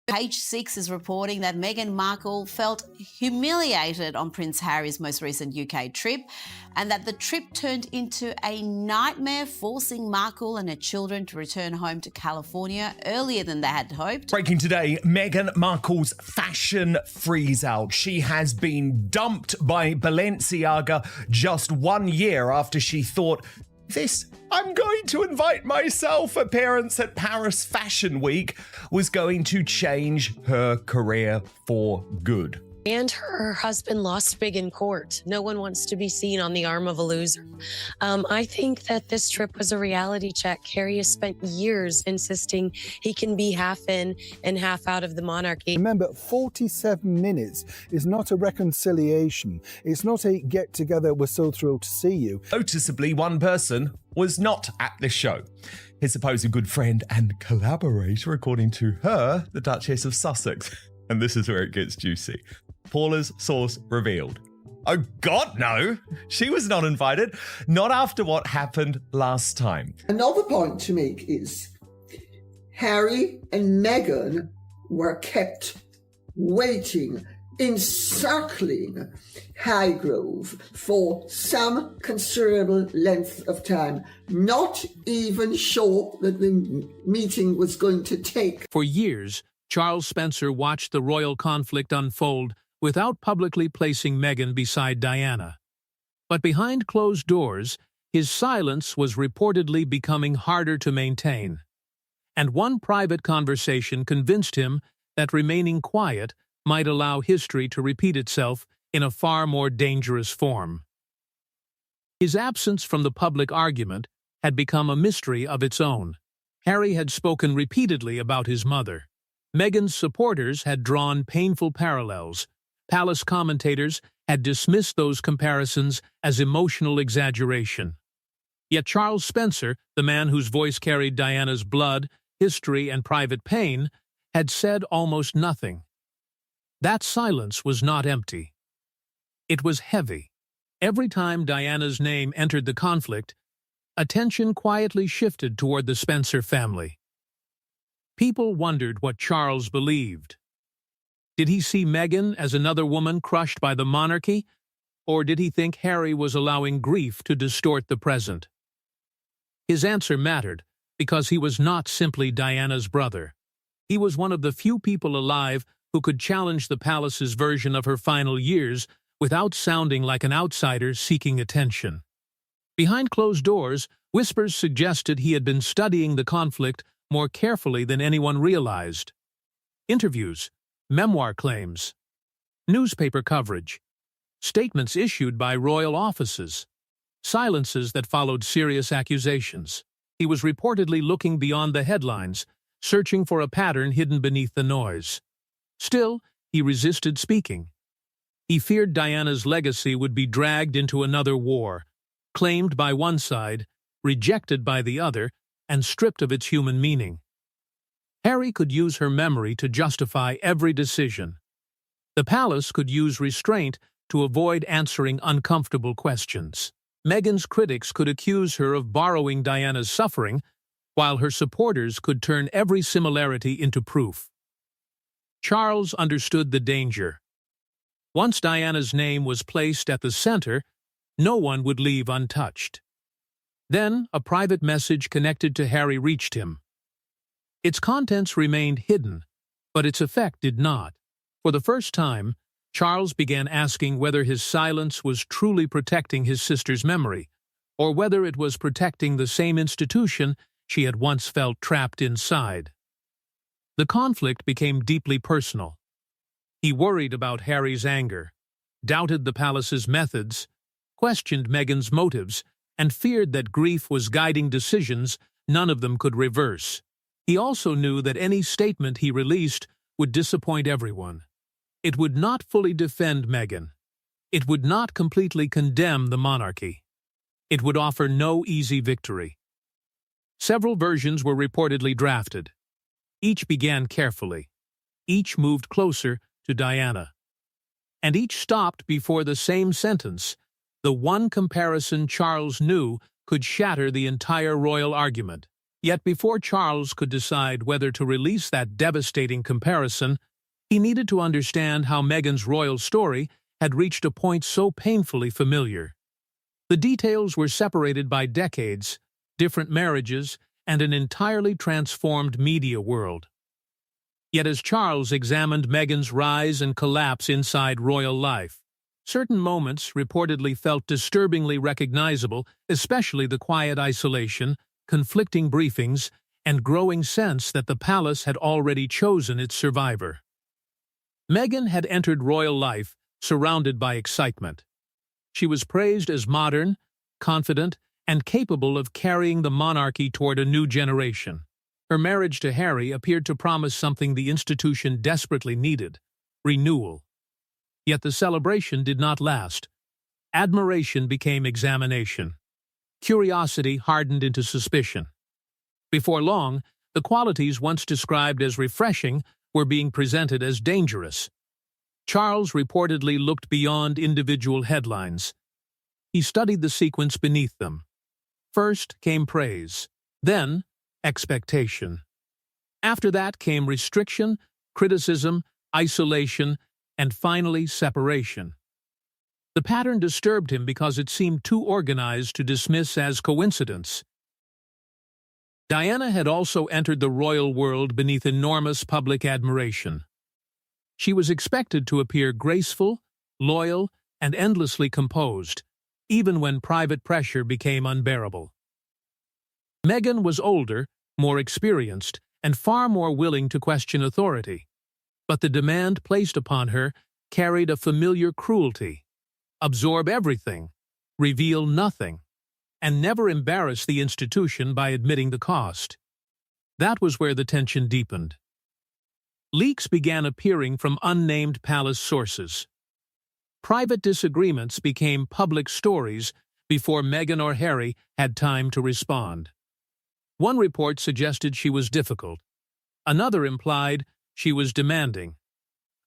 Page 6 is reporting that Meghan Markle felt humiliated on Prince Harry's most recent UK trip and that the trip turned into a nightmare, forcing Markle and her children to return home to California earlier than they had hoped. Breaking today, Meghan Markle's fashion freeze-out. She has been dumped by Balenciaga just 1 year after she thought, I'm going to invite myself appearance at Paris Fashion Week was going to change her career for good. And her husband lost big in court. No one wants to be seen on the arm of a loser. I think that this trip was a reality check. Harry has spent years insisting he can be half in and half out of the monarchy. Remember, 47 minutes is not a reconciliation. It's not a get-together, we're so thrilled to see you. Noticeably, one person was not at the show. His supposed good friend and collaborator, according to her, the Duchess of Sussex. And this is where it gets juicy. Paula's source revealed. Oh God, no! She was not invited. Not after what happened last time. Another point to make is Harry and Meghan were kept waiting, encircling Highgrove for some considerable length of time, not even sure that the meeting was going to take. For years, Charles Spencer watched the royal conflict unfold without publicly placing Meghan beside Diana. But behind closed doors, his silence was reportedly becoming harder to maintain. And one private conversation convinced him that remaining quiet might allow history to repeat itself in a far more dangerous form. His absence from the public argument had become a mystery of its own. Harry had spoken repeatedly about his mother. Meghan's supporters had drawn painful parallels. Palace commentators had dismissed those comparisons as emotional exaggeration. Yet Charles Spencer, the man whose voice carried Diana's blood, history, and private pain, had said almost nothing. That silence was not empty. It was heavy. Every time Diana's name entered the conflict, attention quietly shifted toward the Spencer family. People wondered what Charles believed. Did he see Meghan as another woman crushed by the monarchy, or did he think Harry was allowing grief to distort the present? His answer mattered, because he was not simply Diana's brother. He was one of the few people alive who could challenge the palace's version of her final years without sounding like an outsider seeking attention. Behind closed doors, whispers suggested he had been studying the conflict more carefully than anyone realized. Interviews, memoir claims, newspaper coverage, statements issued by royal offices, silences that followed serious accusations. He was reportedly looking beyond the headlines, searching for a pattern hidden beneath the noise. Still, he resisted speaking. He feared Diana's legacy would be dragged into another war, claimed by one side, rejected by the other, and stripped of its human meaning. Harry could use her memory to justify every decision. The palace could use restraint to avoid answering uncomfortable questions. Meghan's critics could accuse her of borrowing Diana's suffering, while her supporters could turn every similarity into proof. Charles understood the danger. Once Diana's name was placed at the center, no one would leave untouched. Then, a private message connected to Harry reached him. Its contents remained hidden, but its effect did not. For the first time, Charles began asking whether his silence was truly protecting his sister's memory, or whether it was protecting the same institution she had once felt trapped inside. The conflict became deeply personal. He worried about Harry's anger, doubted the palace's methods, questioned Meghan's motives, and feared that grief was guiding decisions none of them could reverse. He also knew that any statement he released would disappoint everyone. It would not fully defend Meghan. It would not completely condemn the monarchy. It would offer no easy victory. Several versions were reportedly drafted. Each began carefully. Each moved closer to Diana. And each stopped before the same sentence, the one comparison Charles knew could shatter the entire royal argument. Yet before Charles could decide whether to release that devastating comparison, he needed to understand how Meghan's royal story had reached a point so painfully familiar. The details were separated by decades, different marriages, and an entirely transformed media world. Yet as Charles examined Meghan's rise and collapse inside royal life, certain moments reportedly felt disturbingly recognizable, especially the quiet isolation, conflicting briefings, and growing sense that the palace had already chosen its survivor. Meghan had entered royal life surrounded by excitement. She was praised as modern, confident, and capable of carrying the monarchy toward a new generation. Her marriage to Harry appeared to promise something the institution desperately needed: renewal. Yet the celebration did not last. Admiration became examination. Curiosity hardened into suspicion. Before long, the qualities once described as refreshing were being presented as dangerous. Charles reportedly looked beyond individual headlines. He studied the sequence beneath them. First came praise, then expectation. After that came restriction, criticism, isolation, and finally separation. The pattern disturbed him because it seemed too organized to dismiss as coincidence. Diana had also entered the royal world beneath enormous public admiration. She was expected to appear graceful, loyal, and endlessly composed, even when private pressure became unbearable. Meghan was older, more experienced, and far more willing to question authority. But the demand placed upon her carried a familiar cruelty: absorb everything, reveal nothing, and never embarrass the institution by admitting the cost. That was where the tension deepened. Leaks began appearing from unnamed palace sources. Private disagreements became public stories before Meghan or Harry had time to respond. One report suggested she was difficult. Another implied she was demanding.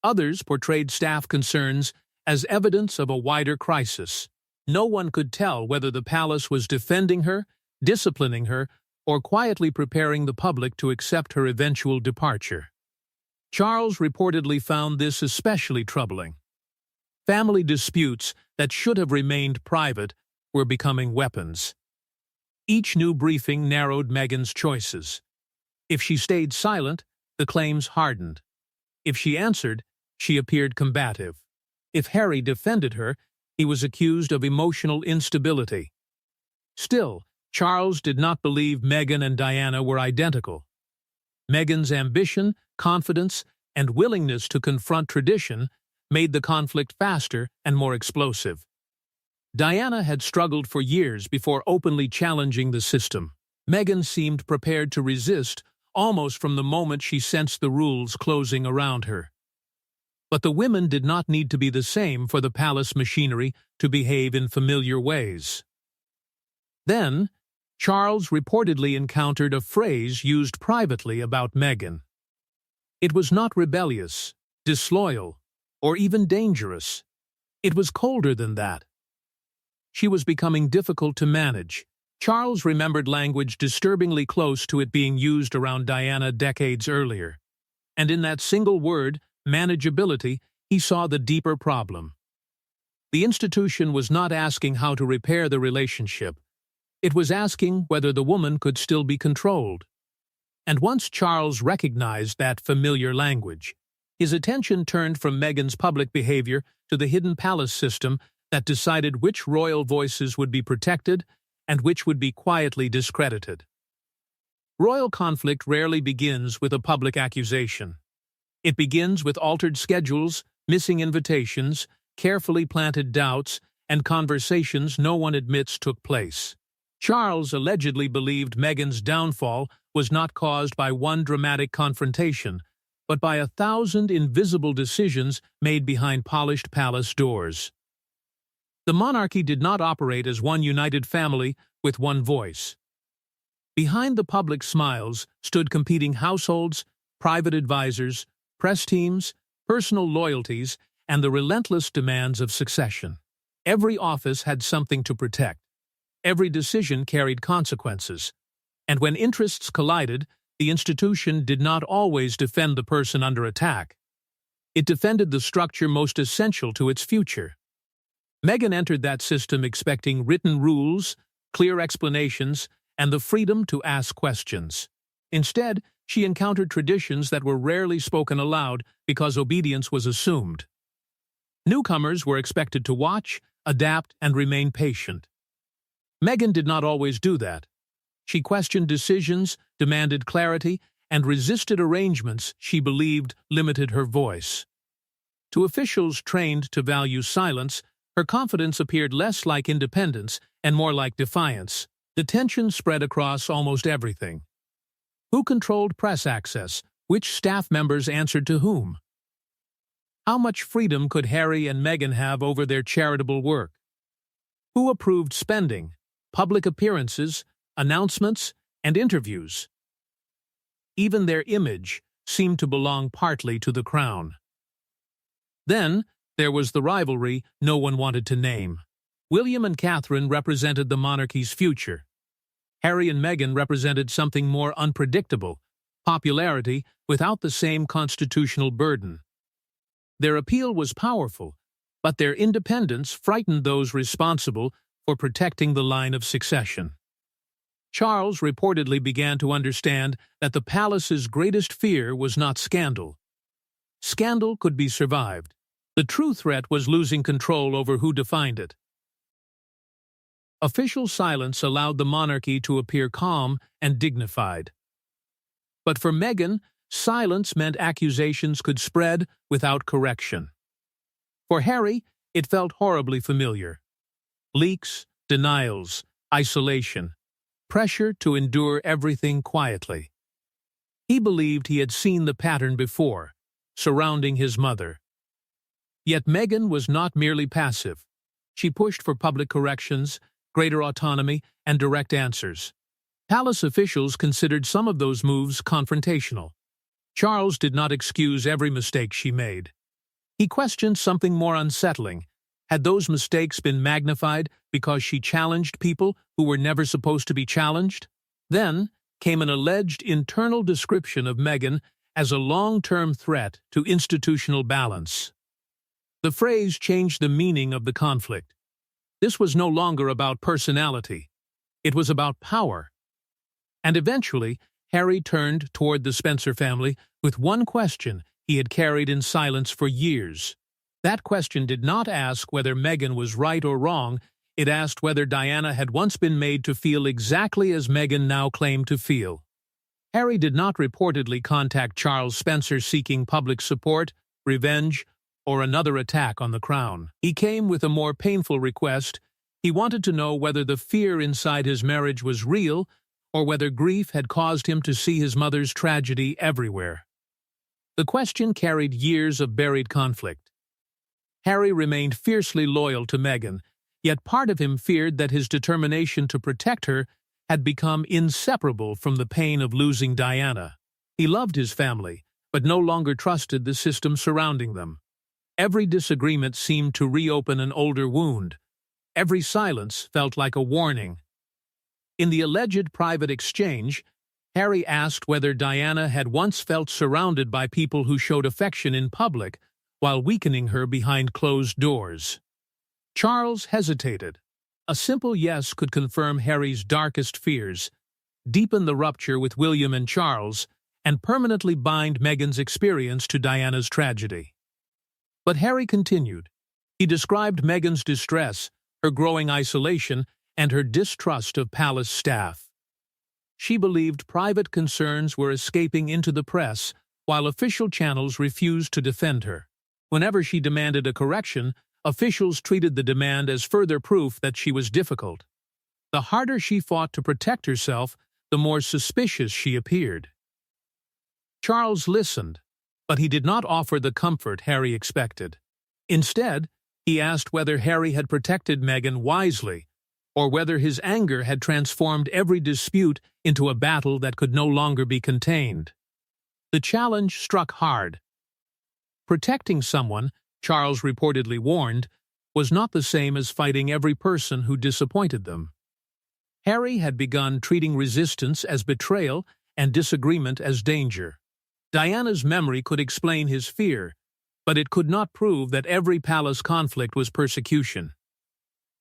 Others portrayed staff concerns as evidence of a wider crisis. No one could tell whether the palace was defending her, disciplining her, or quietly preparing the public to accept her eventual departure. Charles reportedly found this especially troubling. Family disputes that should have remained private were becoming weapons. Each new briefing narrowed Meghan's choices. If she stayed silent, the claims hardened. If she answered, she appeared combative. If Harry defended her, he was accused of emotional instability. Still, Charles did not believe Meghan and Diana were identical. Meghan's ambition, confidence, and willingness to confront tradition made the conflict faster and more explosive. Diana had struggled for years before openly challenging the system. Meghan seemed prepared to resist almost from the moment she sensed the rules closing around her. But the women did not need to be the same for the palace machinery to behave in familiar ways. Then, Charles reportedly encountered a phrase used privately about Meghan. It was not rebellious, disloyal, or even dangerous. It was colder than that. She was becoming difficult to manage. Charles remembered language disturbingly close to it being used around Diana decades earlier. And in that single word, manageability, he saw the deeper problem. The institution was not asking how to repair the relationship. It was asking whether the woman could still be controlled. And once Charles recognized that familiar language, his attention turned from Meghan's public behavior to the hidden palace system that decided which royal voices would be protected and which would be quietly discredited. Royal conflict rarely begins with a public accusation. It begins with altered schedules, missing invitations, carefully planted doubts, and conversations no one admits took place. Charles allegedly believed Meghan's downfall was not caused by one dramatic confrontation, but by 1,000 invisible decisions made behind polished palace doors. The monarchy did not operate as one united family with one voice. Behind the public smiles stood competing households, private advisors, press teams, personal loyalties, and the relentless demands of succession. Every office had something to protect. Every decision carried consequences. And when interests collided, the institution did not always defend the person under attack. It defended the structure most essential to its future. Meghan entered that system expecting written rules, clear explanations, and the freedom to ask questions. Instead, she encountered traditions that were rarely spoken aloud because obedience was assumed. Newcomers were expected to watch, adapt, and remain patient. Meghan did not always do that. She questioned decisions, demanded clarity, and resisted arrangements she believed limited her voice. To officials trained to value silence, her confidence appeared less like independence and more like defiance. The tension spread across almost everything. Who controlled press access? Which staff members answered to whom? How much freedom could Harry and Meghan have over their charitable work? Who approved spending, public appearances, announcements, and interviews? Even their image seemed to belong partly to the crown. Then, there was the rivalry no one wanted to name. William and Catherine represented the monarchy's future. Harry and Meghan represented something more unpredictable, popularity without the same constitutional burden. Their appeal was powerful, but their independence frightened those responsible for protecting the line of succession. Charles reportedly began to understand that the palace's greatest fear was not scandal. Scandal could be survived. The true threat was losing control over who defined it. Official silence allowed the monarchy to appear calm and dignified. But for Meghan, silence meant accusations could spread without correction. For Harry, it felt horribly familiar. Leaks, denials, isolation, pressure to endure everything quietly. He believed he had seen the pattern before, surrounding his mother. Yet Meghan was not merely passive. She pushed for public corrections, greater autonomy, and direct answers. Palace officials considered some of those moves confrontational. Charles did not excuse every mistake she made. He questioned something more unsettling. Had those mistakes been magnified because she challenged people who were never supposed to be challenged? Then came an alleged internal description of Meghan as a long-term threat to institutional balance. The phrase changed the meaning of the conflict. This was no longer about personality. It was about power. And eventually, Harry turned toward the Spencer family with one question he had carried in silence for years. That question did not ask whether Meghan was right or wrong. It asked whether Diana had once been made to feel exactly as Meghan now claimed to feel. Harry did not reportedly contact Charles Spencer seeking public support, revenge, or another attack on the crown. He came with a more painful request. He wanted to know whether the fear inside his marriage was real or whether grief had caused him to see his mother's tragedy everywhere. The question carried years of buried conflict. Harry remained fiercely loyal to Meghan, yet part of him feared that his determination to protect her had become inseparable from the pain of losing Diana. He loved his family, but no longer trusted the system surrounding them. Every disagreement seemed to reopen an older wound. Every silence felt like a warning. In the alleged private exchange, Harry asked whether Diana had once felt surrounded by people who showed affection in public while weakening her behind closed doors. Charles hesitated. A simple yes could confirm Harry's darkest fears, deepen the rupture with William and Charles, and permanently bind Meghan's experience to Diana's tragedy. But Harry continued. He described Meghan's distress, her growing isolation, and her distrust of palace staff. She believed private concerns were escaping into the press, while official channels refused to defend her. Whenever she demanded a correction, officials treated the demand as further proof that she was difficult. The harder she fought to protect herself, the more suspicious she appeared. Charles listened, but he did not offer the comfort Harry expected. Instead, he asked whether Harry had protected Meghan wisely, or whether his anger had transformed every dispute into a battle that could no longer be contained. The challenge struck hard. Protecting someone, Charles reportedly warned, was not the same as fighting every person who disappointed them. Harry had begun treating resistance as betrayal and disagreement as danger. Diana's memory could explain his fear, but it could not prove that every palace conflict was persecution.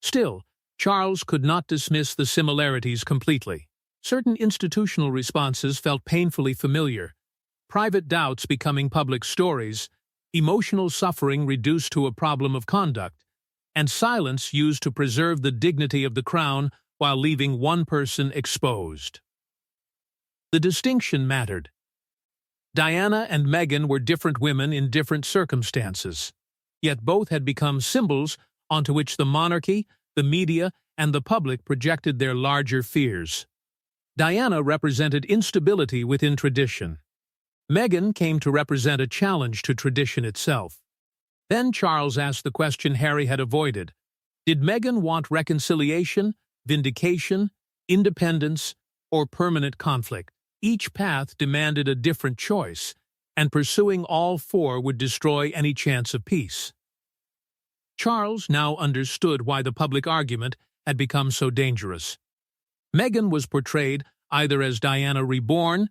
Still, Charles could not dismiss the similarities completely. Certain institutional responses felt painfully familiar, private doubts becoming public stories, emotional suffering reduced to a problem of conduct, and silence used to preserve the dignity of the crown while leaving one person exposed. The distinction mattered. Diana and Meghan were different women in different circumstances, yet both had become symbols onto which the monarchy, the media, and the public projected their larger fears. Diana represented instability within tradition. Meghan came to represent a challenge to tradition itself. Then Charles asked the question Harry had avoided. Did Meghan want reconciliation, vindication, independence, or permanent conflict? Each path demanded a different choice, and pursuing all four would destroy any chance of peace. Charles now understood why the public argument had become so dangerous. Meghan was portrayed either as Diana reborn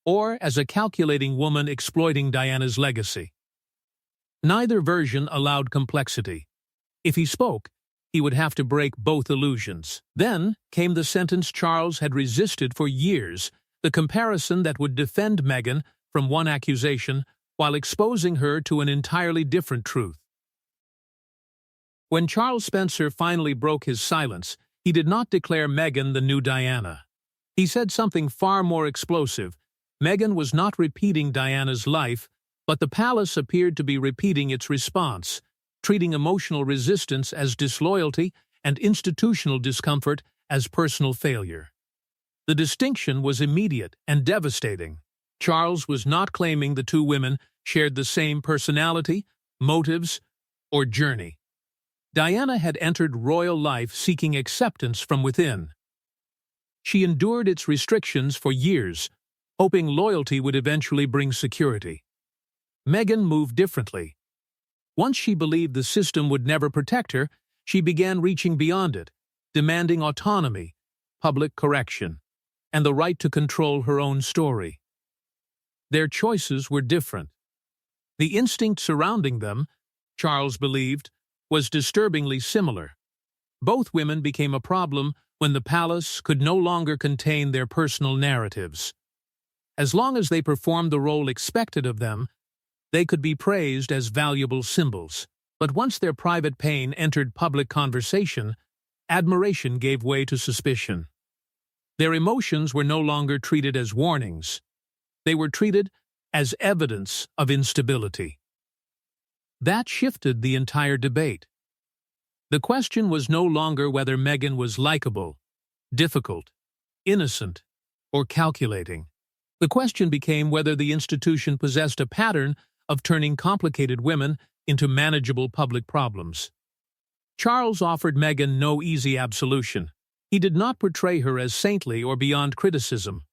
or as a calculating woman exploiting Diana's legacy. Neither version allowed complexity. If he spoke, he would have to break both illusions. Then came the sentence Charles had resisted for years, the comparison that would defend Meghan from one accusation while exposing her to an entirely different truth. When Charles Spencer finally broke his silence, he did not declare Meghan the new Diana. He said something far more explosive. Meghan was not repeating Diana's life, but the palace appeared to be repeating its response, treating emotional resistance as disloyalty and institutional discomfort as personal failure. The distinction was immediate and devastating. Charles was not claiming the two women shared the same personality, motives, or journey. Diana had entered royal life seeking acceptance from within. She endured its restrictions for years, hoping loyalty would eventually bring security. Meghan moved differently. Once she believed the system would never protect her, she began reaching beyond it, demanding autonomy, public correction, and the right to control her own story. Their choices were different. The instinct surrounding them, Charles believed, was disturbingly similar. Both women became a problem when the palace could no longer contain their personal narratives. As long as they performed the role expected of them, they could be praised as valuable symbols. But once their private pain entered public conversation, admiration gave way to suspicion. Their emotions were no longer treated as warnings. They were treated as evidence of instability. That shifted the entire debate. The question was no longer whether Meghan was likable, difficult, innocent, or calculating. The question became whether the institution possessed a pattern of turning complicated women into manageable public problems. Charles offered Meghan no easy absolution. He did not portray her as saintly or beyond criticism.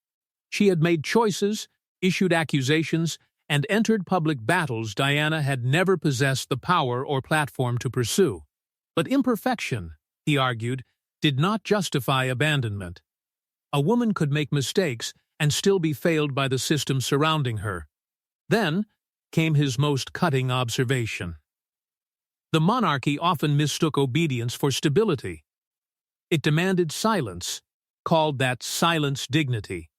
She had made choices, issued accusations, and entered public battles Diana had never possessed the power or platform to pursue. But imperfection, he argued, did not justify abandonment. A woman could make mistakes and still be failed by the system surrounding her. Then came his most cutting observation. The monarchy often mistook obedience for stability. It demanded silence, called that silence dignity,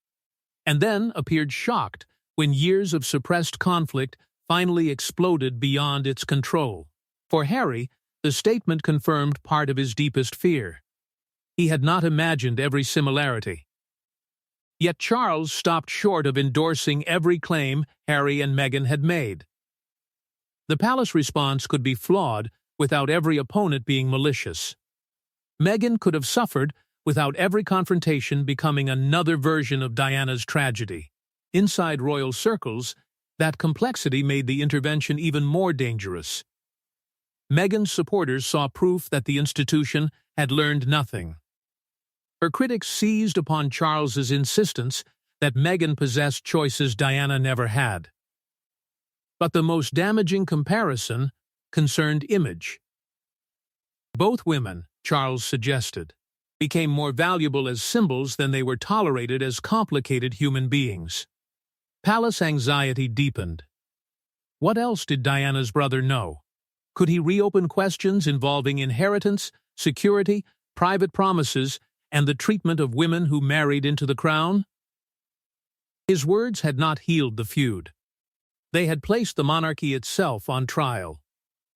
and then appeared shocked when years of suppressed conflict finally exploded beyond its control. For Harry, the statement confirmed part of his deepest fear. He had not imagined every similarity. Yet Charles stopped short of endorsing every claim Harry and Meghan had made. The palace response could be flawed without every opponent being malicious. Meghan could have suffered without every confrontation becoming another version of Diana's tragedy. Inside royal circles, that complexity made the intervention even more dangerous. Meghan's supporters saw proof that the institution had learned nothing. Her critics seized upon Charles's insistence that Meghan possessed choices Diana never had. But the most damaging comparison concerned image. Both women, Charles suggested, became more valuable as symbols than they were tolerated as complicated human beings. Palace anxiety deepened. What else did Diana's brother know? Could he reopen questions involving inheritance, security, private promises, and the treatment of women who married into the crown? His words had not healed the feud. They had placed the monarchy itself on trial.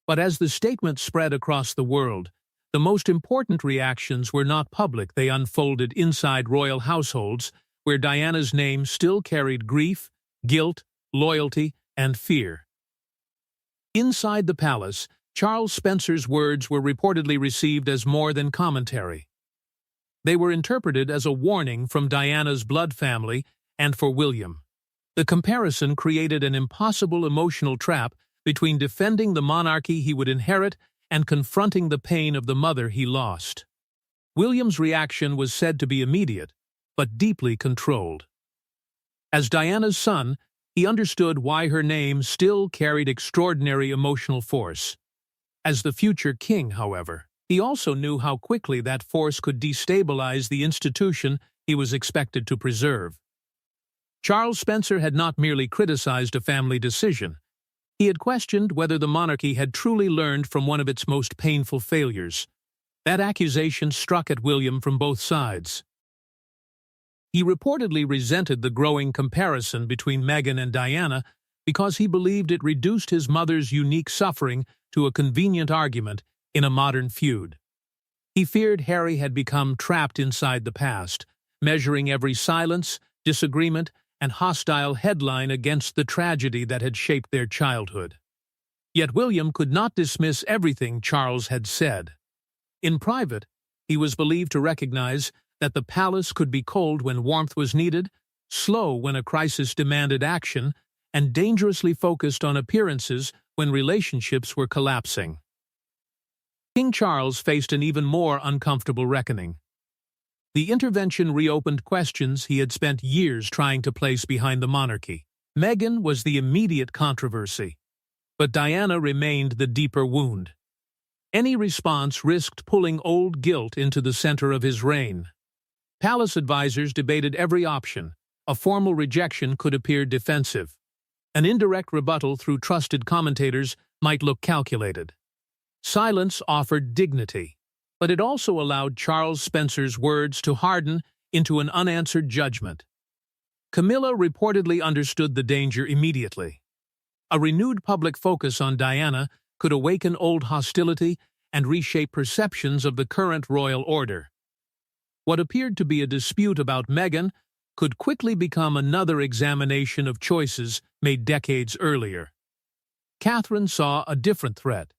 But as the statement spread across the world, the most important reactions were not public. They unfolded inside royal households, where Diana's name still carried grief, guilt, loyalty, and fear. Inside the palace, Charles Spencer's words were reportedly received as more than commentary. They were interpreted as a warning from Diana's blood family and for William. The comparison created an impossible emotional trap between defending the monarchy he would inherit and confronting the pain of the mother he lost. William's reaction was said to be immediate, but deeply controlled. As Diana's son, he understood why her name still carried extraordinary emotional force. As the future king, however, he also knew how quickly that force could destabilize the institution he was expected to preserve. Charles Spencer had not merely criticized a family decision. He had questioned whether the monarchy had truly learned from one of its most painful failures. That accusation struck at William from both sides. He reportedly resented the growing comparison between Meghan and Diana because he believed it reduced his mother's unique suffering to a convenient argument in a modern feud. He feared Harry had become trapped inside the past, measuring every silence, disagreement, and hostile headline against the tragedy that had shaped their childhood. Yet William could not dismiss everything Charles had said. In private, he was believed to recognize that the palace could be cold when warmth was needed, slow when a crisis demanded action, and dangerously focused on appearances when relationships were collapsing. King Charles faced an even more uncomfortable reckoning. The intervention reopened questions he had spent years trying to place behind the monarchy. Meghan was the immediate controversy, but Diana remained the deeper wound. Any response risked pulling old guilt into the center of his reign. Palace advisors debated every option. A formal rejection could appear defensive. An indirect rebuttal through trusted commentators might look calculated. Silence offered dignity, but it also allowed Charles Spencer's words to harden into an unanswered judgment. Camilla reportedly understood the danger immediately. A renewed public focus on Diana could awaken old hostility and reshape perceptions of the current royal order. What appeared to be a dispute about Meghan could quickly become another examination of choices made decades earlier. Catherine saw a different threat.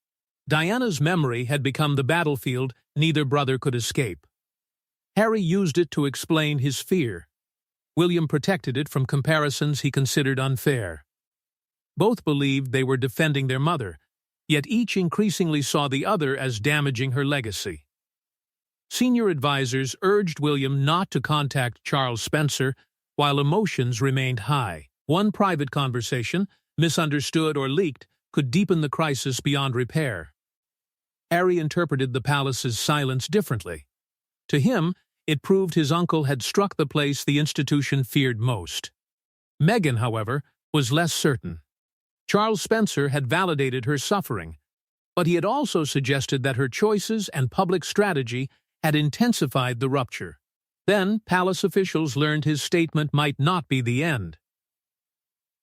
Diana's memory had become the battlefield neither brother could escape. Harry used it to explain his fear. William protected it from comparisons he considered unfair. Both believed they were defending their mother, yet each increasingly saw the other as damaging her legacy. Senior advisors urged William not to contact Charles Spencer while emotions remained high. One private conversation, misunderstood or leaked, could deepen the crisis beyond repair. Harry interpreted the palace's silence differently. To him, it proved his uncle had struck the place the institution feared most. Meghan, however, was less certain. Charles Spencer had validated her suffering, but he had also suggested that her choices and public strategy had intensified the rupture. Then, palace officials learned his statement might not be the end.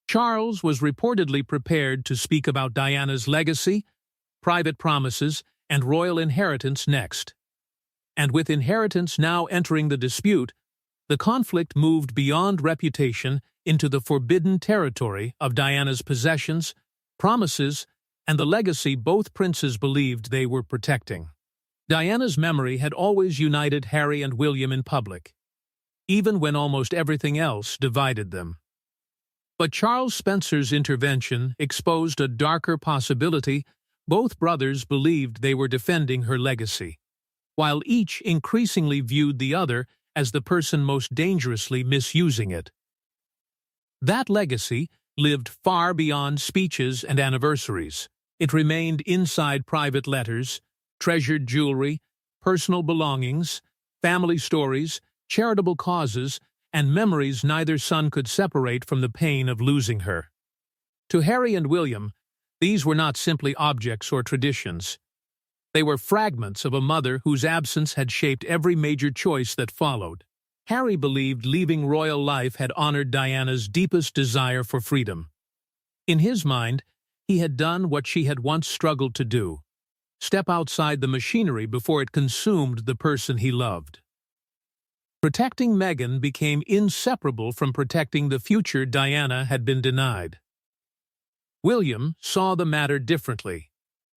Charles was reportedly prepared to speak about Diana's legacy, private promises, and royal inheritance next. And with inheritance now entering the dispute, the conflict moved beyond reputation into the forbidden territory of Diana's possessions, promises, and the legacy both princes believed they were protecting. Diana's memory had always united Harry and William in public, even when almost everything else divided them. But Charles Spencer's intervention exposed a darker possibility. Both brothers believed they were defending her legacy, while each increasingly viewed the other as the person most dangerously misusing it. That legacy lived far beyond speeches and anniversaries. It remained inside private letters, treasured jewelry, personal belongings, family stories, charitable causes, and memories neither son could separate from the pain of losing her. To Harry and William, these were not simply objects or traditions. They were fragments of a mother whose absence had shaped every major choice that followed. Harry believed leaving royal life had honored Diana's deepest desire for freedom. In his mind, he had done what she had once struggled to do: step outside the machinery before it consumed the person he loved. Protecting Meghan became inseparable from protecting the future Diana had been denied. William saw the matter differently.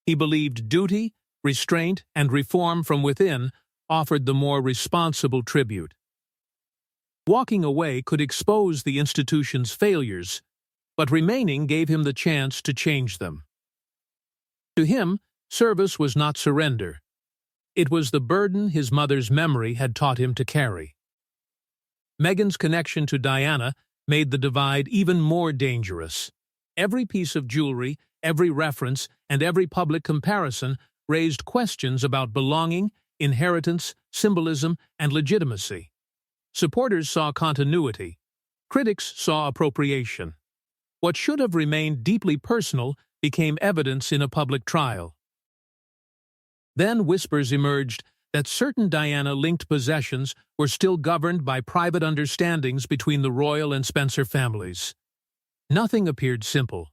He believed duty, restraint, and reform from within offered the more responsible tribute. Walking away could expose the institution's failures, but remaining gave him the chance to change them. To him, service was not surrender. It was the burden his mother's memory had taught him to carry. Meghan's connection to Diana made the divide even more dangerous. Every piece of jewelry, every reference, and every public comparison raised questions about belonging, inheritance, symbolism, and legitimacy. Supporters saw continuity. Critics saw appropriation. What should have remained deeply personal became evidence in a public trial. Then whispers emerged that certain Diana-linked possessions were still governed by private understandings between the royal and Spencer families. Nothing appeared simple.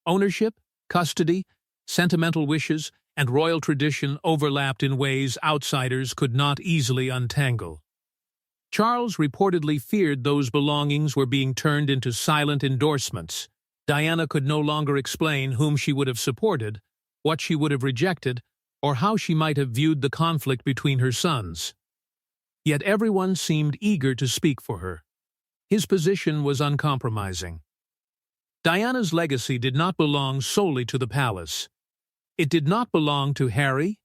Ownership, custody, sentimental wishes, and royal tradition overlapped in ways outsiders could not easily untangle. Charles reportedly feared those belongings were being turned into silent endorsements. Diana could no longer explain whom she would have supported, what she would have rejected, or how she might have viewed the conflict between her sons. Yet everyone seemed eager to speak for her. His position was uncompromising. Diana's legacy did not belong solely to the palace. It did not belong to Harry,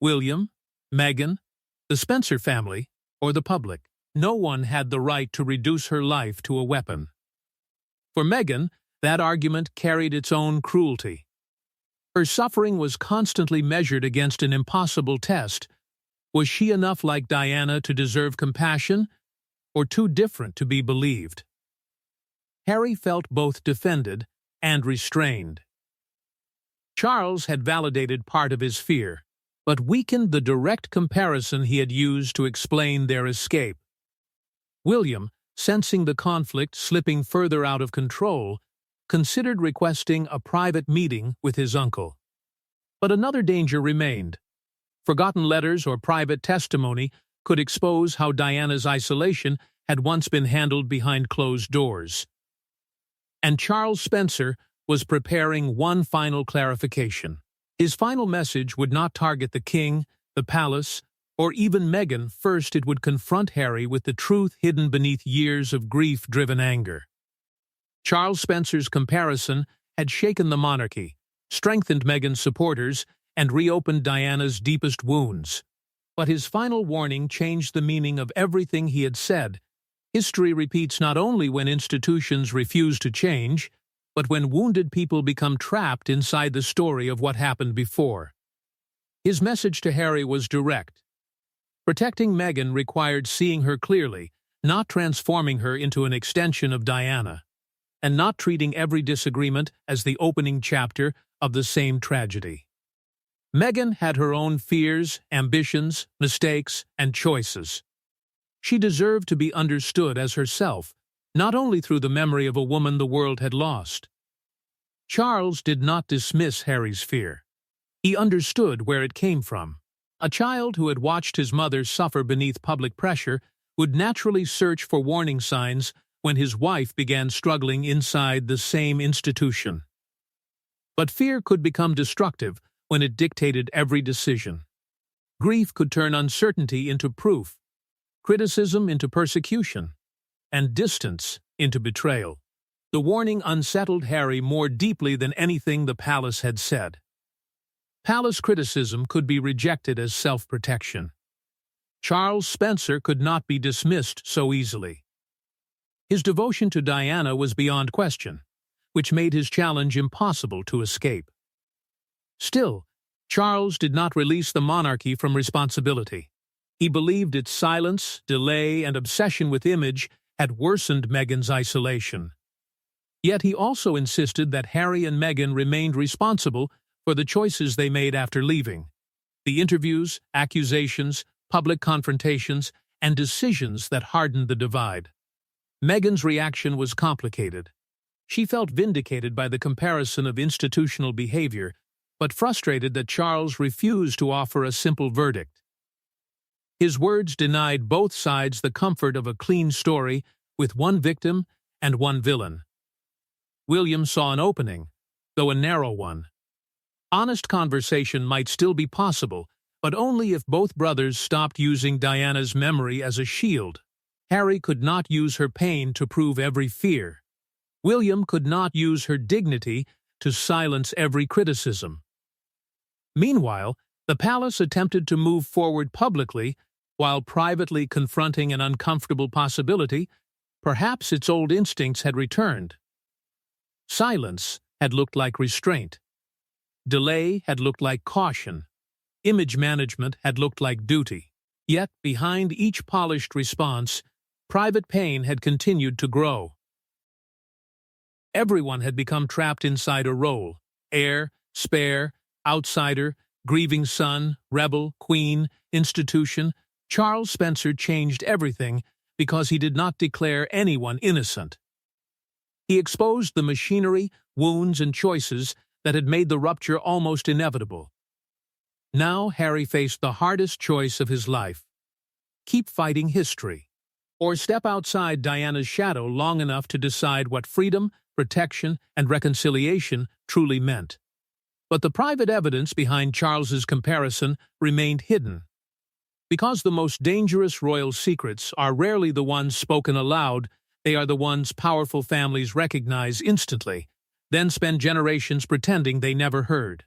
William, Meghan, the Spencer family, or the public. No one had the right to reduce her life to a weapon. For Meghan, that argument carried its own cruelty. Her suffering was constantly measured against an impossible test. Was she enough like Diana to deserve compassion, or too different to be believed? Harry felt both defended and restrained. Charles had validated part of his fear, but weakened the direct comparison he had used to explain their escape. William, sensing the conflict slipping further out of control, considered requesting a private meeting with his uncle. But another danger remained. Forgotten letters or private testimony could expose how Diana's isolation had once been handled behind closed doors. And Charles Spencer was preparing one final clarification. His final message would not target the king, the palace, or even Meghan. First, it would confront Harry with the truth hidden beneath years of grief-driven anger. Charles Spencer's comparison had shaken the monarchy, strengthened Meghan's supporters, and reopened Diana's deepest wounds. But his final warning changed the meaning of everything he had said. History repeats not only when institutions refuse to change, but when wounded people become trapped inside the story of what happened before. His message to Harry was direct. Protecting Meghan required seeing her clearly, not transforming her into an extension of Diana, and not treating every disagreement as the opening chapter of the same tragedy. Meghan had her own fears, ambitions, mistakes, and choices. She deserved to be understood as herself, not only through the memory of a woman the world had lost. Charles did not dismiss Harry's fear. He understood where it came from. A child who had watched his mother suffer beneath public pressure would naturally search for warning signs when his wife began struggling inside the same institution. But fear could become destructive when it dictated every decision. Grief could turn uncertainty into proof, criticism into persecution, and distance into betrayal. The warning unsettled Harry more deeply than anything the palace had said. Palace criticism could be rejected as self-protection. Charles Spencer could not be dismissed so easily. His devotion to Diana was beyond question, which made his challenge impossible to escape. Still, Charles did not release the monarchy from responsibility. He believed its silence, delay, and obsession with image had worsened Meghan's isolation. Yet he also insisted that Harry and Meghan remained responsible for the choices they made after leaving. The interviews, accusations, public confrontations, and decisions that hardened the divide. Meghan's reaction was complicated. She felt vindicated by the comparison of institutional behavior, but frustrated that Charles refused to offer a simple verdict. His words denied both sides the comfort of a clean story with one victim and one villain. William saw an opening, though a narrow one. Honest conversation might still be possible, but only if both brothers stopped using Diana's memory as a shield. Harry could not use her pain to prove every fear. William could not use her dignity to silence every criticism. Meanwhile, the palace attempted to move forward publicly while privately confronting an uncomfortable possibility. Perhaps its old instincts had returned. Silence had looked like restraint. Delay had looked like caution. Image management had looked like duty. Yet, behind each polished response, private pain had continued to grow. Everyone had become trapped inside a role: heir, spare, outsider, grieving son, rebel, queen, institution. Charles Spencer changed everything because he did not declare anyone innocent. He exposed the machinery, wounds, and choices that had made the rupture almost inevitable. Now Harry faced the hardest choice of his life: keep fighting history, or step outside Diana's shadow long enough to decide what freedom, protection, and reconciliation truly meant. But the private evidence behind Charles's comparison remained hidden. Because the most dangerous royal secrets are rarely the ones spoken aloud, they are the ones powerful families recognize instantly, then spend generations pretending they never heard.